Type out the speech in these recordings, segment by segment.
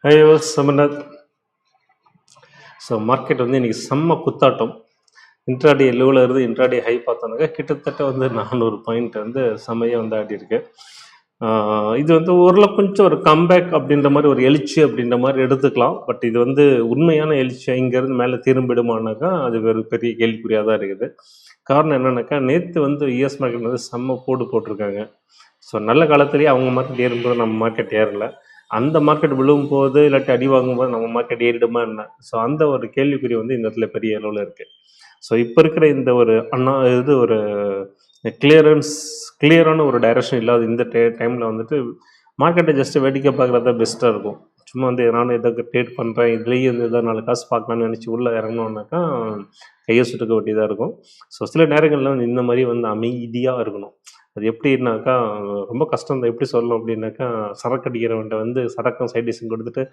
High was Samarnath. So market வந்து இன்றைக்கி செம்ம குத்தாட்டம். இன்ட்ராடே லோவில் இருந்து இன்ட்ராடே ஹை பார்த்தோன்னாக்கா கிட்டத்தட்ட வந்து 400 பாயிண்ட் வந்து செம்மையாக வந்து ஆடி இருக்கு. இது வந்து ஓரளவு கொஞ்சம் ஒரு கம்பேக் அப்படின்ற மாதிரி ஒரு எழுச்சி அப்படின்ற மாதிரி எடுத்துக்கலாம். பட் இது வந்து உண்மையான எழுச்சி இங்கேருந்து மேலே திரும்பிடுமானாக்கா அது ஒரு பெரிய கேள்விக்குறியாக தான் இருக்குது. காரணம் என்னன்னாக்கா நேற்று வந்து யூஎஸ் மார்க்கெட் வந்து செம்ம போடு போட்டிருக்காங்க. ஸோ நல்ல காலத்துலேயே அவங்க மார்க்கெட் ஏறும்போது நம்ம மார்க்கெட் ஏறலை, அந்த மார்க்கெட் விழும்போது இல்லாட்டி அடி வாங்கும்போது நம்ம மார்க்கெட் ஏறிடுமா என்ன? ஸோ அந்த ஒரு கேள்விக்குறி வந்து இந்த இடத்துல பெரிய அளவில் இருக்குது. ஸோ இப்போ இருக்கிற இந்த ஒரு இது ஒரு கிளியரான ஒரு டைரக்ஷன் இல்லாத இந்த டைமில் வந்துட்டு மார்க்கெட்டை ஜஸ்ட்டு வேடிக்கை பார்க்குறது தான் பெஸ்ட்டாக இருக்கும். சும்மா வந்து நானும் எதாவது ட்ரேட் பண்ணுறேன், இதுலேயே வந்து எதாவது 4 காசு பார்க்கலான்னு நினச்சி உள்ளே இறங்கணுன்னாக்கா கையை சுட்டுக்க வேண்டியதாக இருக்கும். ஸோ சில நேரங்களில் வந்து இந்த மாதிரி வந்து அமைதியாக இருக்கணும். அது எப்படின்னாக்கா ரொம்ப கஷ்டம் தான். எப்படி சொல்லணும் அப்படின்னாக்கா, சரக்கு அடிக்கிறவன்ட்ட வந்து சரக்கும் சைடிஷும் கொடுத்துட்டு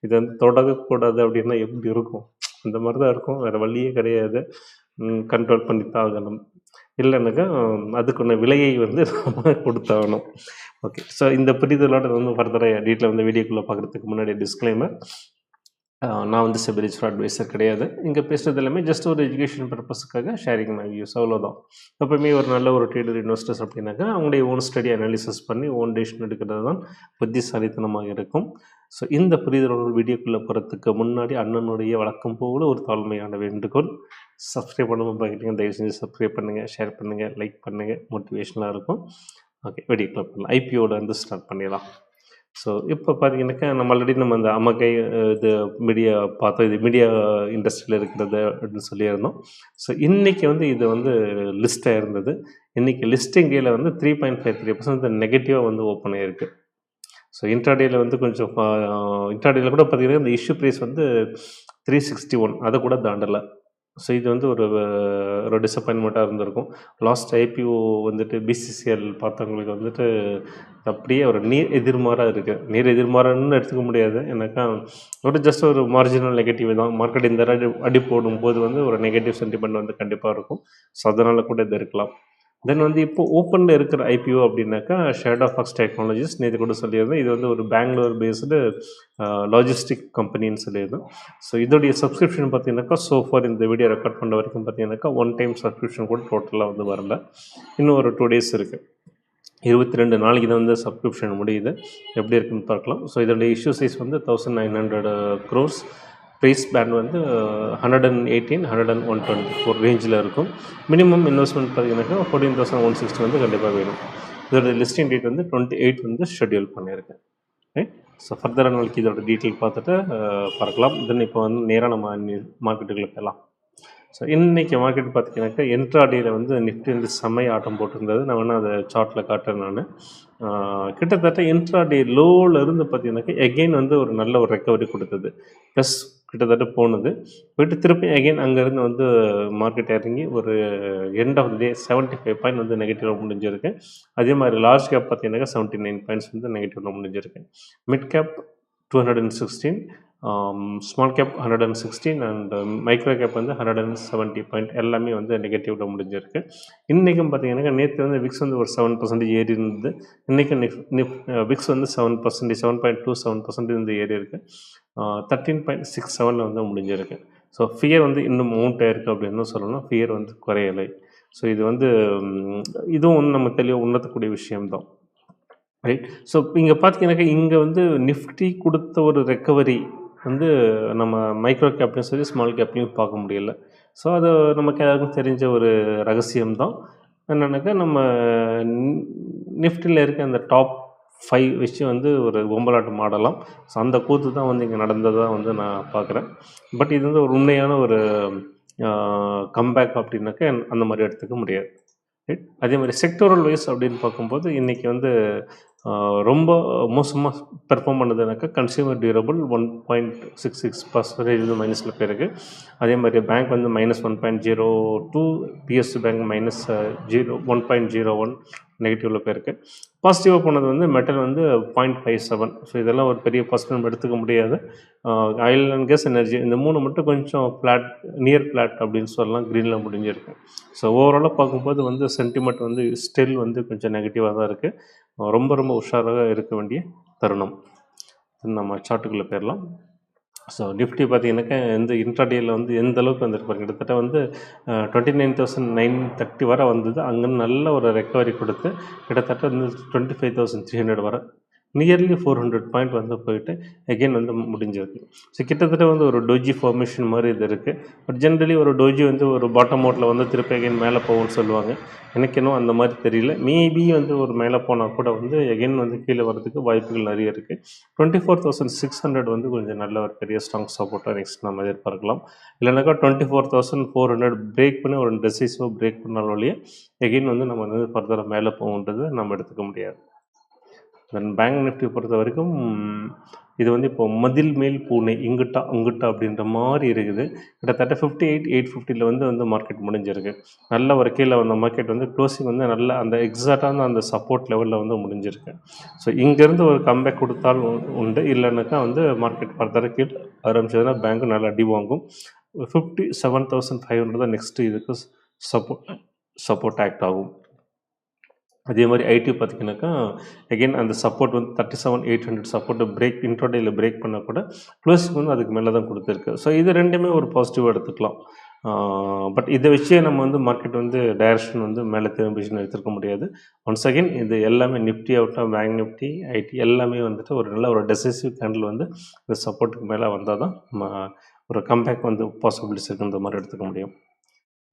இதை வந்து தொடங்கக்கூடாது அப்படின்னா எப்படி இருக்கும்? அந்த மாதிரி தான் இருக்கும். வேறு வழியே கிடையாது. கண்ட்ரோல் பண்ணி தான் ஆகணும். இல்லைன்னாக்கா அதுக்குள்ள விலையை வந்து நம்ம கொடுத்தாகணும். ஓகே. ஸோ இந்த புரிதலோட வந்து ஃபர்தராக டீட்டெயில் வந்து வீடியோக்குள்ளே பார்க்குறதுக்கு முன்னாடி டிஸ்க்ளைமர். நான் வந்து ஸ்பிரிச்சுவல் அட்வைசர் கிடையாது. இங்கே பேசுகிறது எல்லாமே ஜஸ்ட் ஒரு எஜுகேஷன் பர்பஸுக்காக ஷேரிங் மை வியூஸ், அவ்வளோதான். எப்பவுமே ஒரு நல்ல ஒரு ட்ரேடர் இன்வெஸ்டர்ஸ் அப்படின்னாக்கா அவங்களுடைய ஓன் ஸ்டடி அனாலிசிஸ் பண்ணி ஓன் டெசிஷன் எடுக்கிறது தான் புத்திசாலித்தனமாக இருக்கும். ஸோ இந்த புரிதலோட வீடியோக்குள்ளே போகிறதுக்கு முன்னாடி அண்ணனுடைய வழக்கம் போல் ஒரு தாழ்மையான வேண்டுகோள். சப்ஸ்கிரைப் பண்ணாமல் பார்க்குறீங்க, தயவு செஞ்சு சப்ஸ்கிரைப் பண்ணுங்கள், ஷேர் பண்ணுங்கள், லைக் பண்ணுங்கள், மோட்டிவேஷனாக இருக்கும். ஓகே, வீடியோக்குள்ளே போகலாம். ஐபிஓட வந்து ஸ்டார்ட் பண்ணிடலாம். ஸோ இப்போ பார்த்தீங்கன்னாக்கா நம்ம அந்த அமகை இது மீடியா பார்த்தோம். இது மீடியா இண்டஸ்ட்ரியில் இருக்கிறது அப்படின்னு சொல்லியிருந்தோம். ஸோ இன்றைக்கி வந்து இது வந்து லிஸ்ட்டாக இருந்தது. இன்றைக்கி லிஸ்டிங்கில் வந்து 3.53% நெகட்டிவாக வந்து ஓப்பன் ஆகிருக்கு. ஸோ இன்ட்ராடேயில் வந்து கொஞ்சம் இன்ட்ராடேயில் கூட பார்த்திங்கன்னா இந்த இஷ்யூ ப்ரைஸ் வந்து 361 அதை கூட தாண்டலை. ஸோ இது வந்து ஒரு டிசப்பாயின்மெண்ட்டாக இருந்திருக்கும். லாஸ்ட் ஐபிஓ வந்துட்டு பிசிசிஎல் பார்த்தவங்களுக்கு வந்துட்டு அப்படியே ஒரு நீர் எதிர்மாறாக இருக்குது. நீர் எதிர்மாறான்னு எடுத்துக்க முடியாது. ஏன்னாக்கா ஜஸ்ட் ஒரு மார்ஜினல் நெகட்டிவ் தான். மார்க்கெட் இந்த அடி போடும்போது வந்து ஒரு நெகட்டிவ் சென்டிமெண்ட் வந்து கண்டிப்பாக இருக்கும். ஸோ அதனால் கூட இது இருக்கலாம். தென் வந்து இப்போ ஓப்பனில் இருக்கிற ஐபிஓ அப்படின்னாக்கா ஷேடோஃபாக்ஸ் டெக்னாலஜிஸ் நேற்று கூட சொல்லியிருந்தேன். இது வந்து ஒரு பெங்களூர் பேஸ்டு லாஜிஸ்டிக் கம்பெனின்னு சொல்லியிருந்தோம். ஸோ இதோடைய சப்ஸ்கிரிப்ஷன் பார்த்தீங்கன்னாக்கா ஃபார் இந்த வீடியோ ரெக்கார்ட் பண்ணுற வரைக்கும் பார்த்தீங்கன்னாக்கா 1 டைம் சப்ஸ்கிரிப்ஷன் கூட டோட்டலாக வந்து வரல. இன்னும் ஒரு 2 days இருக்குது. 22 நாளைக்கு தான் வந்து சப்ஸ்கிரிப்ஷன் முடியுது. எப்படி இருக்குன்னு பார்க்கலாம். ஸோ இதோடைய இஷ்யூ சைஸ் வந்து 1900 crores. ப்ரைஸ் பேண்ட் வந்து 118, 100 and 124 ரேஞ்சில் இருக்கும். மினிமம் இன்வெஸ்ட்மெண்ட் பார்த்தீங்கன்னாக்கா 14,160 வந்து கண்டிப்பாக வேணும். இதோட லிஸ்டிங் டேட் வந்து 28 வந்து ஷெட்யூல் பண்ணியிருக்கேன். ரைட். ஸோ ஃபர்தராக நாளைக்கு இதோட டீட்டெயில் பார்த்துட்டு பார்க்கலாம். தென் இப்போ வந்து நேராக நம்ம மார்க்கெட்டுக்குள்ளே போகலாம். ஸோ இன்றைக்கி மார்க்கெட் பார்த்திங்கனாக்கா இன்ட்ராடேயில் வந்து நிஃப்டி வந்து செம்மையாக ஆட்டம் போட்டிருந்தது. நான் வேணால் அதை சார்ட்டில் காட்டுறேன். நான் கிட்டத்தட்ட இன்ட்ராடே லோவில் இருந்து பார்த்திங்கனாக்கா எகெயின் வந்து ஒரு நல்ல ஒரு ரெக்கவரி கொடுத்தது. ப்ளஸ் கிட்டத்தட்ட போனது போயிட்டு திருப்பி அகெயின் அங்கேருந்து வந்து மார்க்கெட் இறங்கி ஒரு end of the day 75 point வந்து நெகட்டிவாக முடிஞ்சிருக்கு. அதே மாதிரி லார்ஜ் கேப் பார்த்தீங்கன்னாக்கா 79 பாயிண்ட்ஸ் வந்து நெகட்டிவாக முடிஞ்சிருக்கு. Mid cap 216, small cap 116 and micro gap வந்து 170 பாயிண்ட் எல்லாமே வந்து நெகட்டிவில் முடிஞ்சிருக்கு. இன்றைக்கும் பார்த்தீங்கன்னாக்கா நேற்று வந்து விக்ஸ் வந்து ஒரு 7% ஏறி இருந்தது. இன்றைக்கும் விக்ஸ் வந்து 7%, 7.27% வந்து ஏறி இருக்குது. 13.67 வந்து முடிஞ்சிருக்கு. ஸோ ஃபியர் வந்து இன்னும் மவுண்ட் ஆயிருக்கு அப்படின்னு சொல்லணும். ஃபியர் வந்து குறையலை. ஸோ இது வந்து இதுவும் வந்து நம்ம தெளிவாக உணர்த்தக்கூடிய விஷயம்தான். ரைட். ஸோ இங்கே பார்த்தீங்கன்னாக்கா இங்கே வந்து நிஃப்டி கொடுத்த ஒரு ரெக்கவரி வந்து நம்ம மைக்ரோ கேப்லையும் சரி ஸ்மால் கேப்லையும் பார்க்க முடியல. ஸோ அது நமக்கு எல்லாருக்கும் தெரிஞ்ச ஒரு ரகசியம்தான். என்னென்னாக்கா நம்ம நிஃப்டியில் இருக்க அந்த டாப் 5 வச்சு வந்து ஒரு பொம்பலாட்டம் ஆடலாம். ஸோ அந்த கூத்து தான் வந்து இங்கே நடந்ததாக வந்து நான் பார்க்குறேன். பட் இது வந்து ஒரு உண்மையான ஒரு கம்பேக் அப்படின்னாக்கா அந்த மாதிரி எடுத்துக்க முடியாது. ரைட். அதே மாதிரி செக்டோரல் வைஸ் அப்படின்னு பார்க்கும்போது இன்றைக்கி வந்து ரொம்ப மோசமாக பெர்ஃபார்ம் பண்ணதுனாக்கா கன்சியூமர் டியூரபிள் 1.66% வந்து மைனஸில் போயிருக்கு. அதே மாதிரி பேங்க் வந்து -1.02, பிஎஸ்சி பேங்க் -1.01 நெகட்டிவில் போயிருக்கு. பாசிட்டிவாக போனது வந்து மெட்டல் வந்து 0.57. ஸோ இதெல்லாம் ஒரு பெரிய பாசிட்டிவ் நம்ம எடுத்துக்க முடியாது. ஆயில் அண்ட் கேஸ், எனர்ஜி இந்த 3 மட்டும் கொஞ்சம் ஃப்ளாட், நியர் ஃப்ளாட் அப்படின்னு சொல்லலாம், க்ரீனில் முடிஞ்சிருக்கு. ஸோ ஓவராலாக பார்க்கும்போது வந்து சென்டிமெண்ட் வந்து ஸ்டில் வந்து கொஞ்சம் நெகட்டிவாக தான் இருக்குது. ரொம்ப ரொம்ப உஷாராக இருக்க வேண்டிய தருணம். நம்ம சார்ட்டுக்குள்ளே போயிடலாம். ஸோ நிஃப்டி பார்த்தீங்கன்னாக்கா இன்ட்ராடேயில் வந்து எந்த அளவுக்கு வந்துருப்பாரு, கிட்டத்தட்ட வந்து 29,930 வரை வந்தது. அங்கேருந்து நல்ல ஒரு ரெக்கவரி கொடுத்து கிட்டத்தட்ட வந்து 25,300 வரை நியர்லி 400 பாயிண்ட் வந்து போயிட்டு எகெயின் வந்து முடிஞ்சிருக்கு. ஸோ கிட்டத்தட்ட வந்து ஒரு டோஜி ஃபார்மேஷன் மாதிரி இது இருக்குது. பட் ஜென்ரலி ஒரு டோஜி வந்து ஒரு பாட்டம் அவுட்டில் வந்து திருப்பி எகெயின் மேலே போகும்னு சொல்லுவாங்க. எனக்கு இன்னும் அந்த மாதிரி தெரியல. மேபி வந்து ஒரு மேலே போனால் கூட வந்து எகெயின் வந்து கீழே வரதுக்கு வாய்ப்புகள் நிறைய இருக்குது. 24,600 வந்து கொஞ்சம் நல்ல ஒரு பெரிய ஸ்ட்ராங் சப்போர்ட்டாக நெக்ஸ்ட் நம்ம எதிர்பார்க்கலாம். இல்லைனாக்கா 24,400 பிரேக் பண்ணி ஒரு டெசிசிவாக பிரேக் பண்ணாலும் ஒழிய எகெயின் வந்து நம்ம வந்து ஃபர்தராக மேலே போகுன்றது நம்ம எடுத்துக்க முடியாது. தென் பேங்க் நிஃப்டி பொறுத்த வரைக்கும் இது வந்து இப்போ மதில் மேல் பூனை இங்கிட்டா அங்கிட்டா அப்படின்ற மாதிரி இருக்குது. கிட்டத்தட்ட 58,850 வந்து மார்க்கெட் முடிஞ்சிருக்கு. நல்ல ஒரு கீழே வந்த மார்க்கெட் வந்து க்ளோசிங் வந்து நல்ல அந்த எக்ஸாக்டான அந்த சப்போர்ட் லெவலில் வந்து முடிஞ்சிருக்கு. ஸோ இங்கேருந்து ஒரு கம்பேக் கொடுத்தாலும் உண்டு, இல்லைனாக்கா வந்து மார்க்கெட் ஃபர்தராக கீழே ஆரம்பிச்சதுன்னா பேங்க்கு நல்லா அடி வாங்கும். 57,500 தான் நெக்ஸ்ட்டு இதுக்கு சப்போர்ட் ஆக்ட் ஆகும். அதே மாதிரி ஐடி பார்த்திங்கனாக்கா எகெயின் அந்த சப்போர்ட் வந்து 37,800 சப்போர்ட்டை இன்ட்ராடேயில் பிரேக் பண்ணால் கூட க்ளோசிங் வந்து அதுக்கு மேலே தான் கொடுத்துருக்கு. ஸோ இது ரெண்டுமே ஒரு பாசிட்டிவாக எடுத்துக்கலாம். பட் இதை வச்சே நம்ம வந்து மார்க்கெட் வந்து டைரக்ஷன் வந்து மேலே திரும்பிச்சுன்னு எடுத்துருக்க முடியாது. ஒன்ஸ் அகெயின் இது எல்லாமே நிஃப்டி ஆகட்டும், பேங்க் நிஃப்டி, ஐடி எல்லாமே வந்துட்டு ஒரு நல்ல ஒரு டெசிசிவ் கேண்டில் வந்து இந்த சப்போர்ட்டுக்கு மேலே வந்தால் தான் நம்ம ஒரு கம்பேக் வந்து பாசிபிலிட்டிஸ் இருக்குன்ற மாதிரி எடுத்துக்க முடியும்.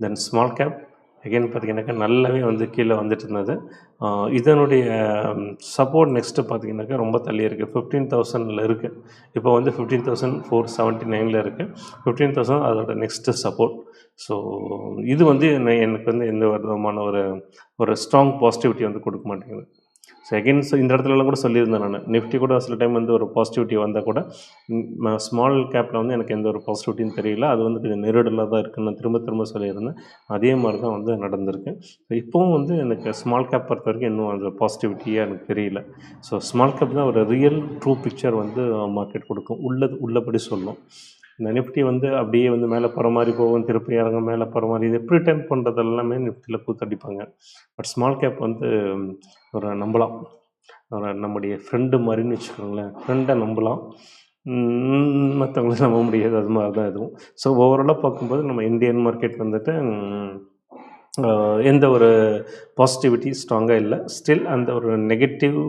தென் ஸ்மால் கேப் அகெயின் பார்த்திங்கனாக்கா நல்லாவே வந்து கீழே வந்துட்டு இருந்தது. இதனுடைய சப்போர்ட் நெக்ஸ்ட்டு பார்த்திங்கனாக்கா ரொம்ப தள்ளி இருக்குது. 15,000 இருக்குது. இப்போ வந்து 15,479 இருக்குது. 15,000 அதோட நெக்ஸ்ட்டு சப்போர்ட். ஸோ இது வந்து எனக்கு வந்து எந்த விதமான ஒரு ஸ்ட்ராங் பாசிட்டிவிட்டி வந்து கொடுக்க மாட்டேங்குது. ஸோ இந்த இடத்துலலாம் கூட சொல்லியிருந்தேன் நான், நிஃப்டி கூட சில டைம் வந்து ஒரு பாசிட்டிவிட்டி வந்தால் கூட ஸ்மால் கேப்பில் வந்து எனக்கு எந்த ஒரு பாசிட்டிவிட்டின்னு தெரியல. அது வந்து கொஞ்சம் நெருடலாக தான் இருக்குன்னு நான் திரும்ப சொல்லியிருந்தேன். அதே மாதிரி தான் வந்து நடந்திருக்கு. இப்போவும் வந்து எனக்கு ஸ்மால் கேப் பொறுத்த வரைக்கும் இன்னும் அந்த பாசிட்டிவிட்டியாக எனக்கு தெரியல. ஸோ ஸ்மால் கேப் தான் ஒரு ரியல் ட்ரூ பிக்சர் வந்து மார்க்கெட் கொடுக்கும், உள்ளபடி சொல்லும். இந்த நிஃப்டி வந்து அப்படியே வந்து மேலே போகிற மாதிரி போகும், திருப்பி இறங்க மேலே போகிற மாதிரி, இது ப்ரிட்டன் பண்ணுறது எல்லாமே நிஃப்டியில் கூத்தடிப்பாங்க. பட் ஸ்மால் கேப் வந்து ஒரு நம்பலாம், ஒரு நம்முடைய ஃப்ரெண்டு மாதிரின்னு வச்சுக்கோங்களேன். ஃப்ரெண்டை நம்பலாம், மற்றவங்கள நம்ப முடியாது. அது மாதிரி தான் இதுவும். ஸோ ஓவராலாக பார்க்கும்போது நம்ம இந்தியன் மார்க்கெட் வந்துட்டு எந்த ஒரு பாசிட்டிவிட்டி ஸ்ட்ராங்காக இல்லை. ஸ்டில் அந்த ஒரு நெகட்டிவ்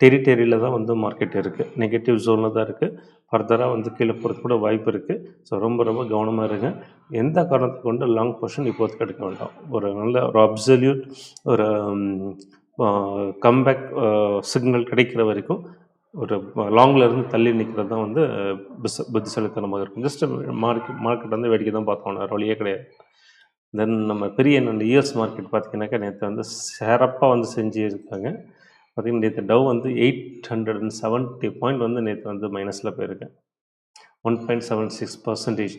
டெரிட்டரியில் தான் வந்து மார்க்கெட் இருக்குது, நெகட்டிவ் ஜோனில் தான் இருக்குது. ஃபர்தராக வந்து கீழே போகிறது கூட வாய்ப்பு இருக்குது. ஸோ ரொம்ப கவனமாக இருங்க. எந்த காரணத்தை கொண்டு லாங் பொசிஷன் இப்போதைக்கு எடுக்க வேண்டாம். ஒரு நல்ல ஒரு அப்சல்யூட் ஒரு கம்பேக் சிக்னல் கிடைக்கிற வரைக்கும் ஒரு லாங்கில் இருந்து தள்ளி நிற்கிறது தான் வந்து புத்திசாலித்தனமாக இருக்கும். ஜஸ்ட்டு மார்க்கெட் வந்து வேடிக்கை தான் பார்த்தோம், வேறு வழியே கிடையாது. தென் நம்ம பெரிய இந்த யூஎஸ் மார்க்கெட் பார்த்திங்கனாக்கா நேற்று வந்து சிறப்பாக வந்து செஞ்சுருக்காங்க. பார்த்திங்கன்னா நேற்று டவ் வந்து 870 பாயிண்ட் வந்து நேற்று வந்து மைனஸில் போயிருக்கு, 1.76%.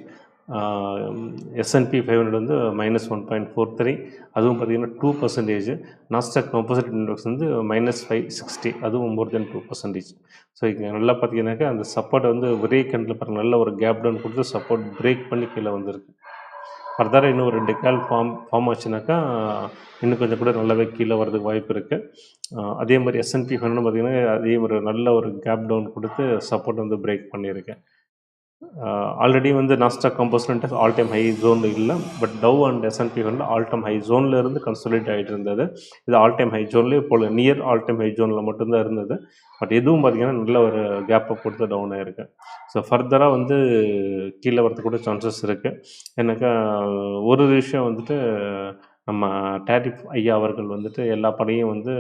S&P 500 வந்து -1.43, அதுவும் பார்த்திங்கன்னா 2%. நாஸ்டாக் காம்போசிட் இண்டெக்ஸ் வந்து -560, அதுவும் மோர் தென் 2%. ஸோ இங்கே நல்லா பார்த்திங்கனாக்கா அந்த சப்போர்ட் வந்து ஒரே கண்டில் பாருங்கள், நல்ல ஒரு கேப் டவுன் கொடுத்து சப்போர்ட் பிரேக் பண்ணி கீழே வந்துருக்கு. ஃபர்தராக இன்னும் ஒரு 2 கால் ஃபார்ம் ஆச்சுனாக்கா இன்னும் கொஞ்சம் கூட நல்லாவே கீழே வரதுக்கு வாய்ப்பு இருக்குது. அதே மாதிரி S&P 500 பார்த்திங்கன்னா அதே ஒரு நல்ல ஒரு கேப் டவுன் கொடுத்து சப்போர்ட் வந்து பிரேக் பண்ணியிருக்கேன். ஆல்ரெடி வந்து Nasdaq composite all time high ஜோனில் இல்லை, பட் டவ் அண்ட் S&P வந்து ஆல் டைம் ஹை ஜோனில் இருந்து கன்சோலிடேட் ஆகிட்டு இருந்தது. இது ஆல் டைம் ஹை ஜோன்லேயே போல் நியர் ஆல் டைம் ஹை ஜோனில் மட்டும்தான் இருந்தது. பட் எதுவும் பார்த்திங்கன்னா நல்ல ஒரு கேப்பை கொடுத்து டவுன் ஆகிருக்கு. ஸோ ஃபர்தராக வந்து கீழே வரதுக்கு கூட சான்சஸ் இருக்குது. எனக்கு ஒரு விஷயம் வந்துட்டு நம்ம டேரிஃப் ஐயா அவர்கள் வந்துட்டு எல்லா படையும் வந்து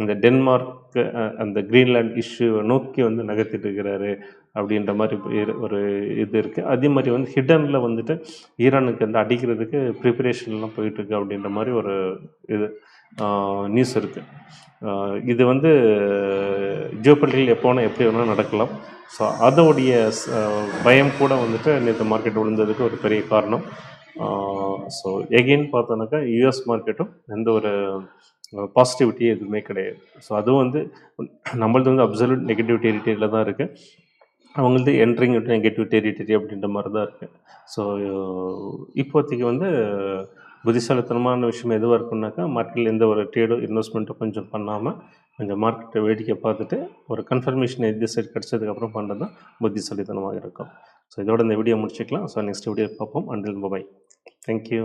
இந்த டென்மார்க் அந்த கிரீன்லாண்ட் இஷ்யூவை நோக்கி வந்து நகர்த்திட்டு இருக்கிறாரு அப்படின்ற மாதிரி ஒரு இது இருக்குது. அதே மாதிரி வந்து ஹிடனில் வந்துட்டு ஈரானுக்கு வந்து அடிக்கிறதுக்கு ப்ரிப்பரேஷன்லாம் போயிட்டுருக்கு அப்படின்ற மாதிரி ஒரு இது நியூஸ் இருக்குது. இது வந்து ஜியோபொலிட்டிக்கல் எப்போனா எப்படி வேணால் நடக்கலாம். ஸோ அதோடைய பயம் கூட வந்துட்டு நேற்று மார்க்கெட் விழுந்ததுக்கு ஒரு பெரிய காரணம். ஸோ எகெயின் பார்த்தோன்னாக்கா யூஎஸ் மார்க்கெட்டும் எந்த ஒரு பாசிட்டிவிட்டியே எதுவுமே கிடையாது. ஸோ அதுவும் வந்து நம்மளது வந்து அப்சல்யூட் நெகட்டிவ் டெரிட்டரியில் தான் இருக்குது, அவங்களது என்ட்ரிங் நெகட்டிவ் டெரிட்டரி அப்படின்ற மாதிரி தான் இருக்குது. ஸோ இப்போதைக்கு வந்து புத்திசாலித்தனமான விஷயம் எதுவாக இருக்குன்னாக்கா மார்க்கெட்டில் எந்த ஒரு ட்ரேடோ இன்வெஸ்ட்மெண்ட்டோ கொஞ்சம் பண்ணாமல் கொஞ்சம் மார்க்கெட்டை வேடிக்கை பார்த்துட்டு ஒரு கன்ஃபர்மேஷன் எது சைடு கிடச்சதுக்கப்புறம் பண்ணுறது தான் புத்திசாலித்தனமாக இருக்கும். ஸோ இதோட இந்த வீடியோ முடிச்சுக்கலாம். ஸோ நெக்ஸ்ட் வீடியோ பார்ப்போம். Until by. தேங்க்யூ.